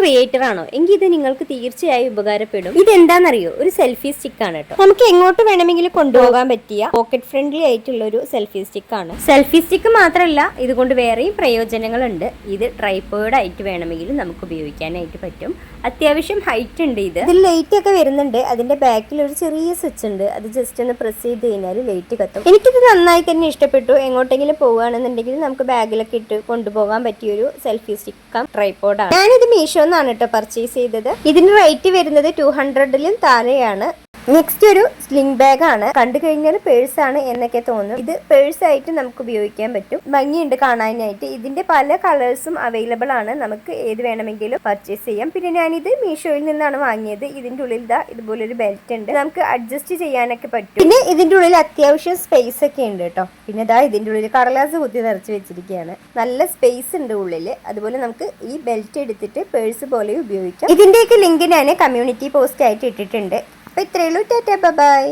Creator ആണോ എങ്കിൽ ഇത് നിങ്ങൾക്ക് തീർച്ചയായും ഉപകാരപ്പെടും. ഇതെന്താണെന്നറിയോ? ഒരു സെൽഫി സ്റ്റിക്ക് ആണ് കേട്ടോ. നമുക്ക് എങ്ങോട്ട് വേണമെങ്കിലും കൊണ്ടുപോകാൻ പറ്റിയ പോക്കറ്റ് ഫ്രണ്ട്ലി ആയിട്ടുള്ള ഒരു സെൽഫി സ്റ്റിക്ക് ആണ്. സെൽഫി സ്റ്റിക്ക് മാത്രമല്ല, ഇതുകൊണ്ട് വേറെയും പ്രയോജനങ്ങളുണ്ട്. ഇത് ട്രൈപോഡ് ആയിട്ട് വേണമെങ്കിലും നമുക്ക് ഉപയോഗിക്കാനായിട്ട് പറ്റും. അത്യാവശ്യം ഹൈറ്റ് ഉണ്ട്. ഇതിൽ ലൈറ്റ് ഒക്കെ വരുന്നുണ്ട്. അതിന്റെ ബാക്കിൽ ഒരു ചെറിയ സ്വിച്ച് ഉണ്ട്. അത് ജസ്റ്റ് ഒന്ന് പ്രസ് ചെയ്ത് കഴിഞ്ഞാൽ ലൈറ്റ് കത്തും. എനിക്കിത് നന്നായി തന്നെ ഇഷ്ടപ്പെട്ടു. എങ്ങോട്ടെങ്കിലും പോകുകയാണെന്നുണ്ടെങ്കിൽ നമുക്ക് ബാഗിലൊക്കെ ഇട്ട് കൊണ്ടുപോകാൻ പറ്റിയൊരു സെൽഫി സ്റ്റിക്ക് ട്രൈപോഡാണ്. ഞാനിത് മീഷോന്നാണ് കേട്ടോ പർച്ചേസ് ചെയ്തത്. ഇതിന് റേറ്റ് വരുന്നത് 200-ലും താഴെയാണ്. നെക്സ്റ്റ് ഒരു സ്ലിംഗ് ബാഗ് ആണ്. കണ്ടു കഴിഞ്ഞാൽ പേഴ്സ് ആണ് എന്നൊക്കെ തോന്നും. ഇത് പേഴ്സ് ആയിട്ട് നമുക്ക് ഉപയോഗിക്കാൻ പറ്റും. ഭംഗിയുണ്ട് കാണാനായിട്ട്. ഇതിന്റെ പല കളേഴ്സും അവൈലബിൾ ആണ്. നമുക്ക് ഏത് വേണമെങ്കിലും പർച്ചേസ് ചെയ്യാം. പിന്നെ ഞാനിത് മീഷോയിൽ നിന്നാണ് വാങ്ങിയത്. ഇതിന്റെ ഉള്ളിൽ ഇതുപോലൊരു ബെൽറ്റ് ഉണ്ട്. നമുക്ക് അഡ്ജസ്റ്റ് ചെയ്യാനൊക്കെ പറ്റും. പിന്നെ ഇതിന്റെ ഉള്ളിൽ അത്യാവശ്യം സ്പേസ് ഒക്കെ ഉണ്ട് കേട്ടോ. പിന്നെ ഇതിന്റെ ഉള്ളിൽ കടലാസ് കുത്തി നിറച്ച് വെച്ചിരിക്കുകയാണ്. നല്ല സ്പേസ് ഉണ്ട് ഉള്ളില്. അതുപോലെ നമുക്ക് ഈ ബെൽറ്റ് എടുത്തിട്ട് പേഴ്സ് പോലെ ഉപയോഗിക്കാം. ഇതിന്റെയൊക്കെ ലിങ്ക് ഞാൻ കമ്മ്യൂണിറ്റി പോസ്റ്റ് ആയിട്ട് ഇട്ടിട്ടുണ്ട്. അപ്പോൾ ഇത്രയേ ഉള്ളൂ. Tata bye.